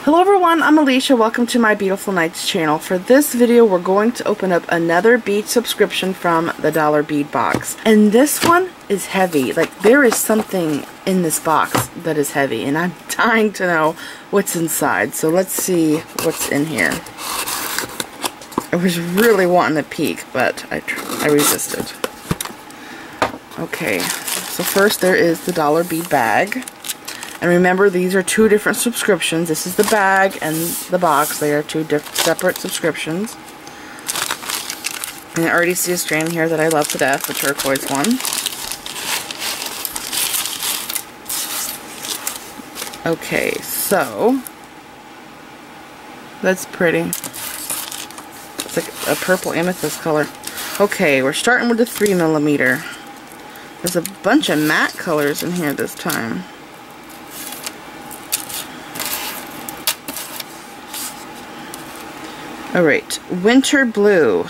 Hello everyone, I'm Alicia. Welcome to my Beautiful Nights channel. For this video, we're going to open up another bead subscription from the Dollar Bead box. And this one is heavy. Like, there is something in this box that is heavy, and I'm dying to know what's inside. So let's see what's in here. I was really wanting to peek, but I resisted. Okay, so first there is the Dollar Bead bag. And remember, these are two different subscriptions. This is the bag and the box. They are two separate subscriptions. And I already see a strand here that I love to death, the turquoise one. Okay, so that's pretty. It's like a purple amethyst color. Okay, we're starting with the 3mm. There's a bunch of matte colors in here this time. Alright, winter blue.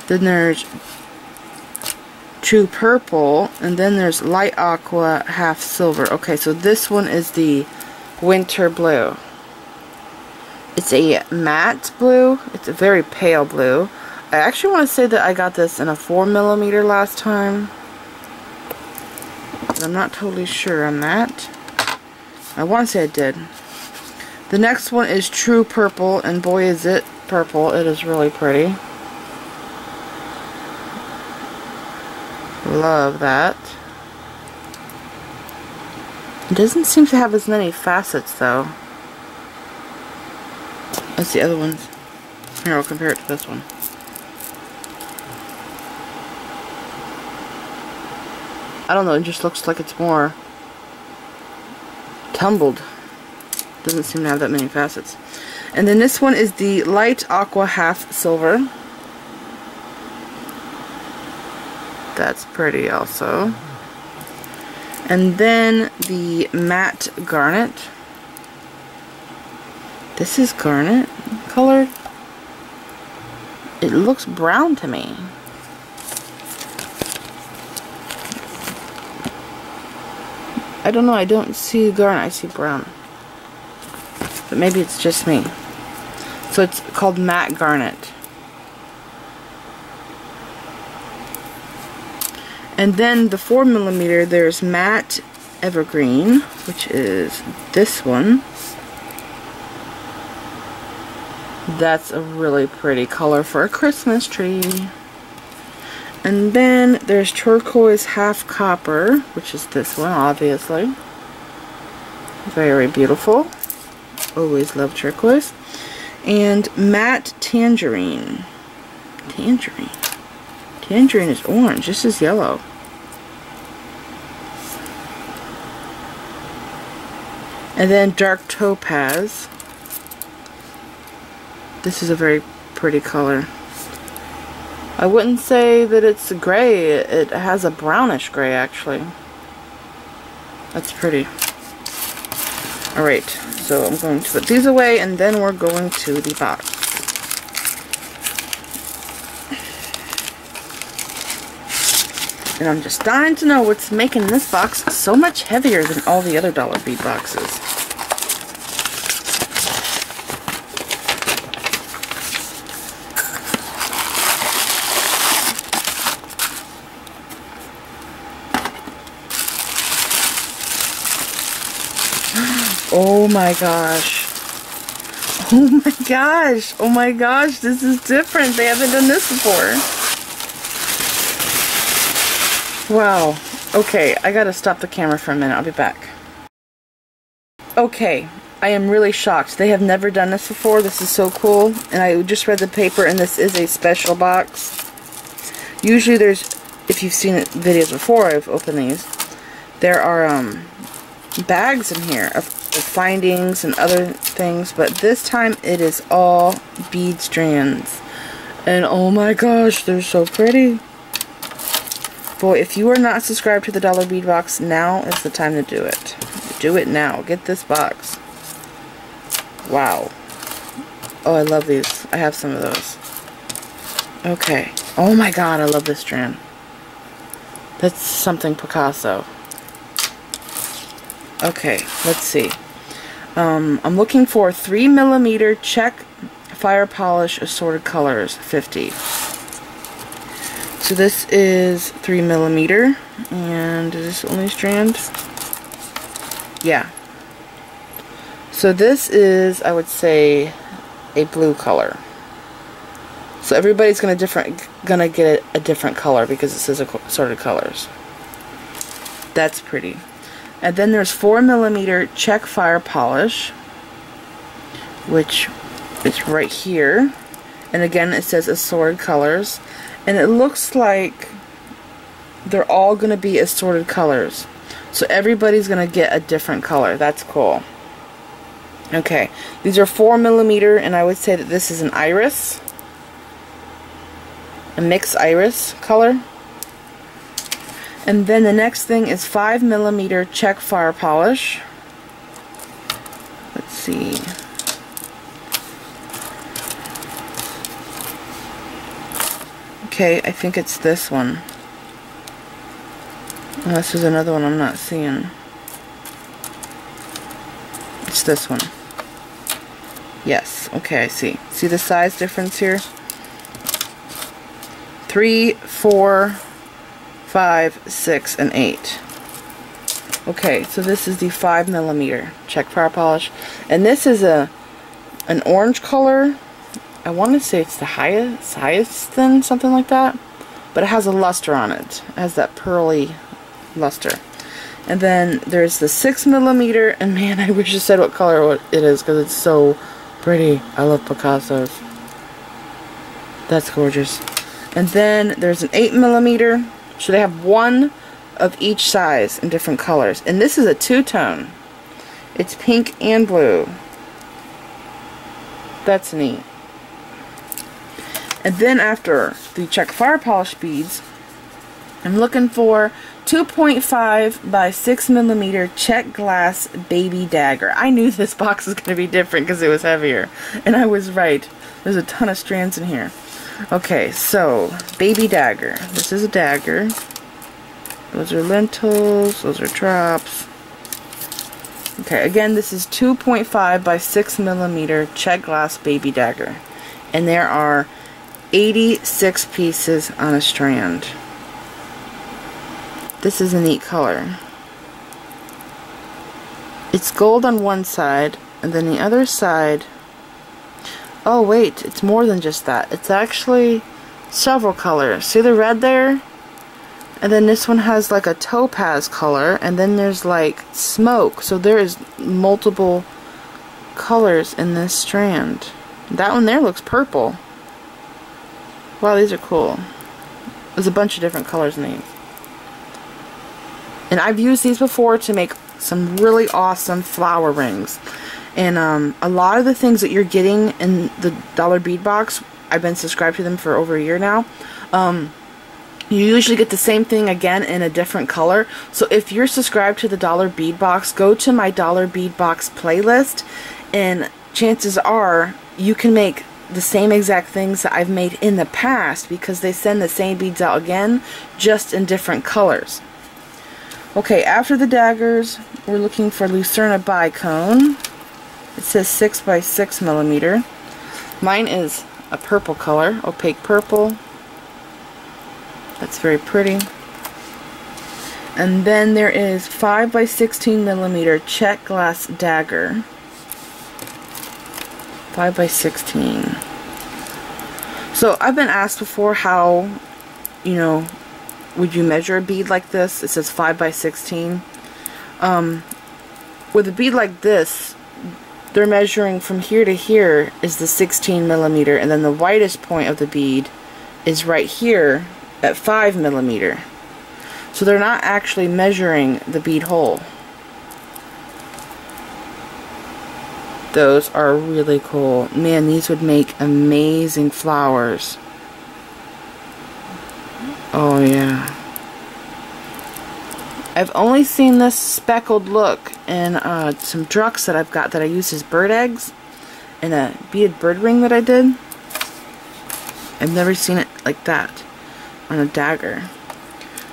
Then there's true purple, and then there's light aqua, half silver. Okay, so this one is the winter blue. It's a matte blue. It's a very pale blue. I actually want to say that I got this in a 4mm last time. But I'm not totally sure on that. I want to say I did. The next one is true purple, and boy is it purple. It is really pretty. Love that. It doesn't seem to have as many facets though as the other ones. Here, I'll compare it to this one. I don't know, it just looks like it's more tumbled. Doesn't seem to have that many facets. And then this one is the light aqua half silver. That's pretty also. And then the matte garnet. This is garnet colored. It looks brown to me. I don't know, I don't see garnet, I see brown. But maybe it's just me. So it's called matte garnet. And then the 4mm, there's matte evergreen, which is this one. That's a really pretty color for a Christmas tree. And then there's turquoise half copper, which is this one, obviously. Very beautiful. Always love turquoise. And matte tangerine. Tangerine. Tangerine is orange. This is yellow. And then dark topaz. This is a very pretty color. I wouldn't say that it's gray. It has a brownish gray actually. That's pretty. Alright, so I'm going to put these away, and then we're going to the box. And I'm just dying to know what's making this box so much heavier than all the other Dollar Bead boxes. Oh my gosh. Oh my gosh. Oh my gosh. This is different. They haven't done this before. Wow. Okay, I gotta stop the camera for a minute. I'll be back. Okay, I am really shocked. They have never done this before. This is so cool. And I just read the paper, and this is a special box. Usually there's, if you've seen videos before, I've opened these. There are bags in here of findings and other things, but this time it is all bead strands. And oh my gosh, they're so pretty. Boy, if you are not subscribed to the Dollar Bead box, now is the time to do it. Do it now. Get this box. Wow. Oh, I love these. I have some of those. Okay. Oh my god, I love this strand. That's something Picasso. Okay, let's see. I'm looking for 3mm check fire polish assorted colors 50. So this is 3mm, and is this the only strand? Yeah. So this is, I would say, a blue color. So everybody's gonna get a different color because it says assorted colors. That's pretty. And then there's 4mm check fire polish, which is right here. And again, it says assorted colors. And it looks like they're all going to be assorted colors. So everybody's going to get a different color. That's cool. Okay, these are 4mm, and I would say that this is an iris. A mixed iris color. And then the next thing is 5mm check fire polish. Let's see. Okay, I think it's this one. Unless there's another one I'm not seeing. It's this one. Yes, okay, I see. See the size difference here? 3, 4, 5, 6, and 8. Okay, so this is the 5mm check fire polish. And this is an orange color. I want to say it's the hyacinth, something like that. But it has a luster on it. It has that pearly luster. And then there's the 6mm, and man, I wish it said what color it is because it's so pretty. I love Picassos. That's gorgeous. And then there's an 8mm. So they have one of each size in different colors. And this is a two-tone. It's pink and blue. That's neat. And then after the check fire polish beads, I'm looking for 2.5 by 6mm check glass baby dagger. I knew this box was going to be different because it was heavier. And I was right. There's a ton of strands in here. Okay, so baby dagger. This is a dagger. Those are lentils. Those are drops. Okay, again, this is 2.5 by 6mm check glass baby dagger. And there are 86 pieces on a strand. This is a neat color. It's gold on one side, and then the other side... Oh wait, it's more than just that. It's actually several colors. See the red there? And then this one has like a topaz color, and then there's like smoke. So there is multiple colors in this strand. That one there looks purple. Wow, these are cool. There's a bunch of different colors in these. And I've used these before to make some really awesome flower rings. And a lot of the things that you're getting in the Dollar Bead box, I've been subscribed to them for over a year now. You usually get the same thing again in a different color. So if you're subscribed to the Dollar Bead box, go to my Dollar Bead box playlist, and chances are you can make the same exact things that I've made in the past because they send the same beads out again, just in different colors. Okay, after the daggers, we're looking for Lucerna bicone. It says 6 by 6mm. Mine is a purple color, opaque purple. That's very pretty. And then there is 5 by 16mm check glass dagger. 5 by 16. So I've been asked before how, you know, would you measure a bead like this? It says 5 by 16. With a bead like this, they're measuring from here to here is the 16mm, and then the widest point of the bead is right here at 5mm. So they're not actually measuring the bead hole. Those are really cool. Man, these would make amazing flowers. Oh yeah. I've only seen this speckled look in some drucks that I've got that I use as bird eggs in a beaded bird ring that I did. I've never seen it like that on a dagger.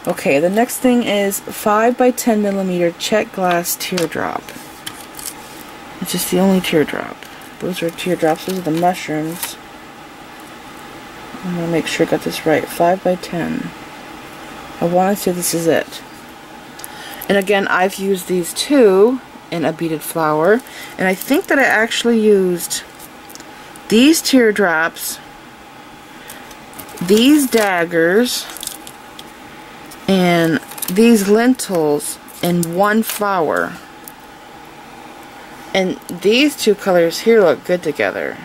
Okay, the next thing is 5 by 10mm check glass teardrop. It's just the only teardrop. Those are teardrops. Those are the mushrooms. I'm going to make sure I got this right. 5 by 10. I want to say this is it. And again, I've used these two in a beaded flower. And I think that I actually used these teardrops, these daggers, and these lentils in one flower. And these two colors here look good together.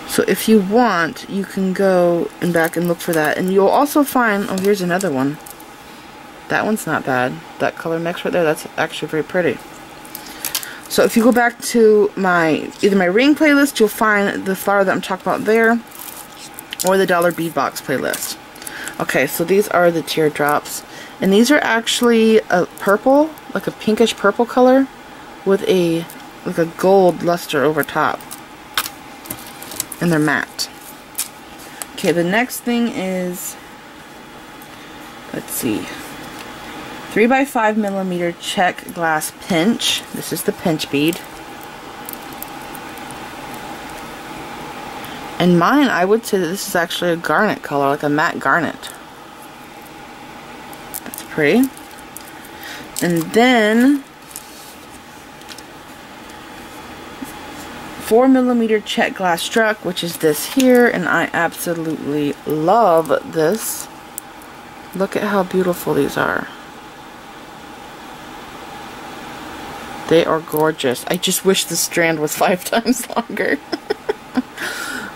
So if you want, you can go and back and look for that. And you'll also find, oh, here's another one. That one's not bad. That color mix right there, that's actually very pretty. So if you go back to either my ring playlist, you'll find the flower that I'm talking about there, or the Dollar Bead Box playlist. Okay, so these are the teardrops. And these are actually a purple, like a pinkish purple color, with like a gold luster over top. And they're matte. Okay, the next thing is, let's see, 3 by 5 millimeter check glass pinch. This is the pinch bead. And mine, I would say that this is actually a garnet color, like a matte garnet. That's pretty. And then 4 millimeter check glass struck, which is this here, and I absolutely love this. Look at how beautiful these are. They are gorgeous. I just wish the strand was 5 times longer.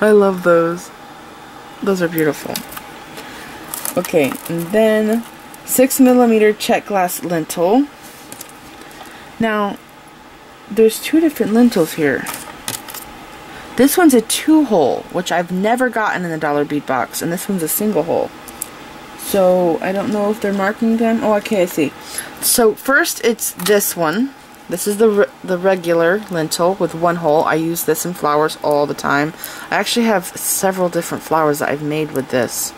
I love those. Those are beautiful. Okay, and then 6 millimeter check glass lentil. Now, there's 2 different lentils here. This one's a 2-hole, which I've never gotten in the Dollar Bead Box, and this one's a single hole. So, I don't know if they're marking them. Oh, okay, I see. So, first it's this one. This is the regular lentil with 1 hole. I use this in flowers all the time. I actually have several different flowers that I've made with this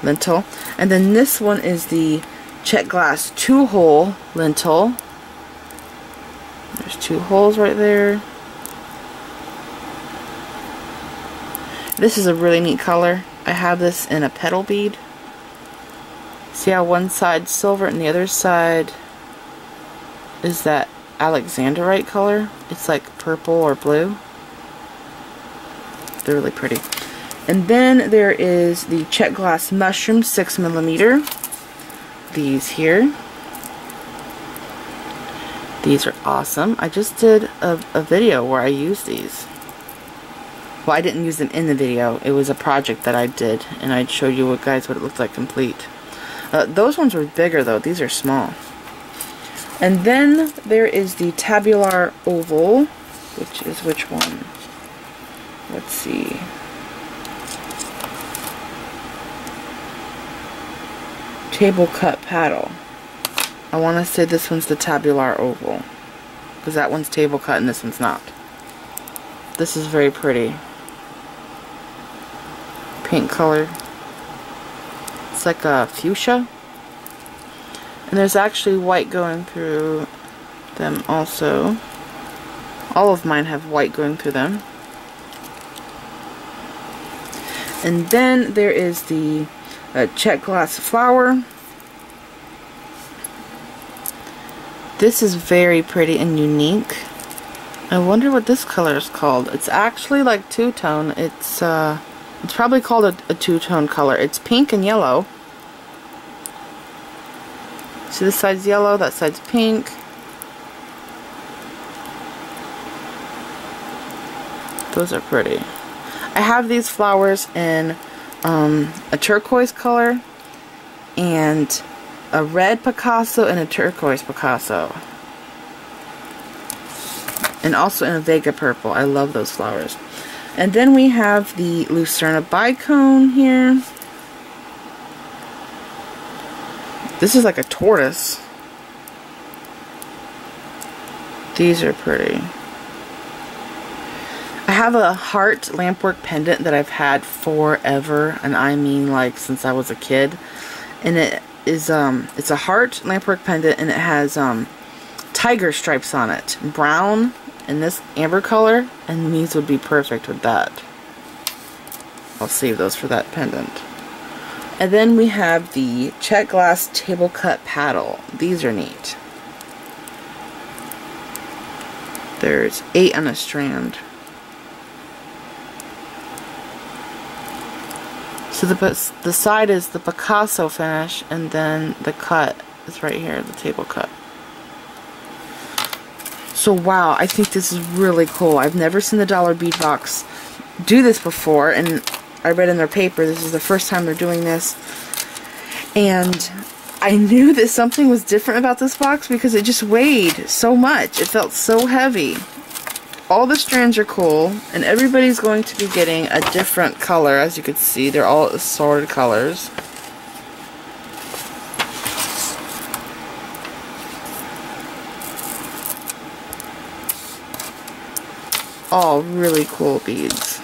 lentil. And then this one is the check glass 2-hole lentil. There's 2 holes right there. This is a really neat color. I have this in a petal bead. See how one side's silver and the other side is that Alexandrite color? It's like purple or blue. They're really pretty. And then there is the check glass mushroom 6 millimeter. These here. These are awesome. I just did a video where I used these. Well, I didn't use them in the video. It was a project that I did, and I'd show you guys what it looked like complete. Those ones were bigger though. These are small. And then there is the tabular oval, which is which one? Let's see. Table cut paddle. I want to say this one's the tabular oval, because that one's table cut and this one's not. This is very pretty. Pink color. It's like a fuchsia. And there's actually white going through them also. All of mine have white going through them. And then there is the check glass flower. This is very pretty and unique. I wonder what this color is called. It's actually like two-tone. It's probably called a two-tone color. It's pink and yellow. So this side's yellow, that side's pink. Those are pretty. I have these flowers in a turquoise color and a red Picasso and a turquoise Picasso. And also in a Vega purple. I love those flowers. And then we have the Lucerna bicone here. This is like a tortoise. These are pretty. I have a heart lampwork pendant that I've had forever, and I mean like since I was a kid. And is it's a heart lampwork pendant, and it has tiger stripes on it, brown and this amber color, and these would be perfect with that. I'll save those for that pendant. And then we have the check glass table cut paddle. These are neat. There's 8 on a strand. So the side is the Picasso finish, and then the cut is right here, the table cut. So wow, I think this is really cool. I've never seen the Dollar Bead Box do this before, and I read in their paper this is the first time they're doing this. And I knew that something was different about this box because it just weighed so much. It felt so heavy. All the strands are cool, and everybody's going to be getting a different color. As you can see, they're all assorted colors. All really cool beads.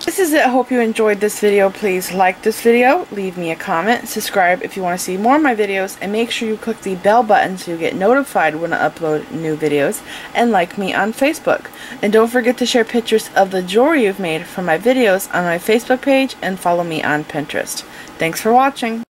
This is it. I hope you enjoyed this video. Please like this video, leave me a comment, subscribe if you want to see more of my videos, and make sure you click the bell button so you get notified when I upload new videos, and like me on Facebook. And don't forget to share pictures of the jewelry you've made from my videos on my Facebook page, and follow me on Pinterest. Thanks for watching.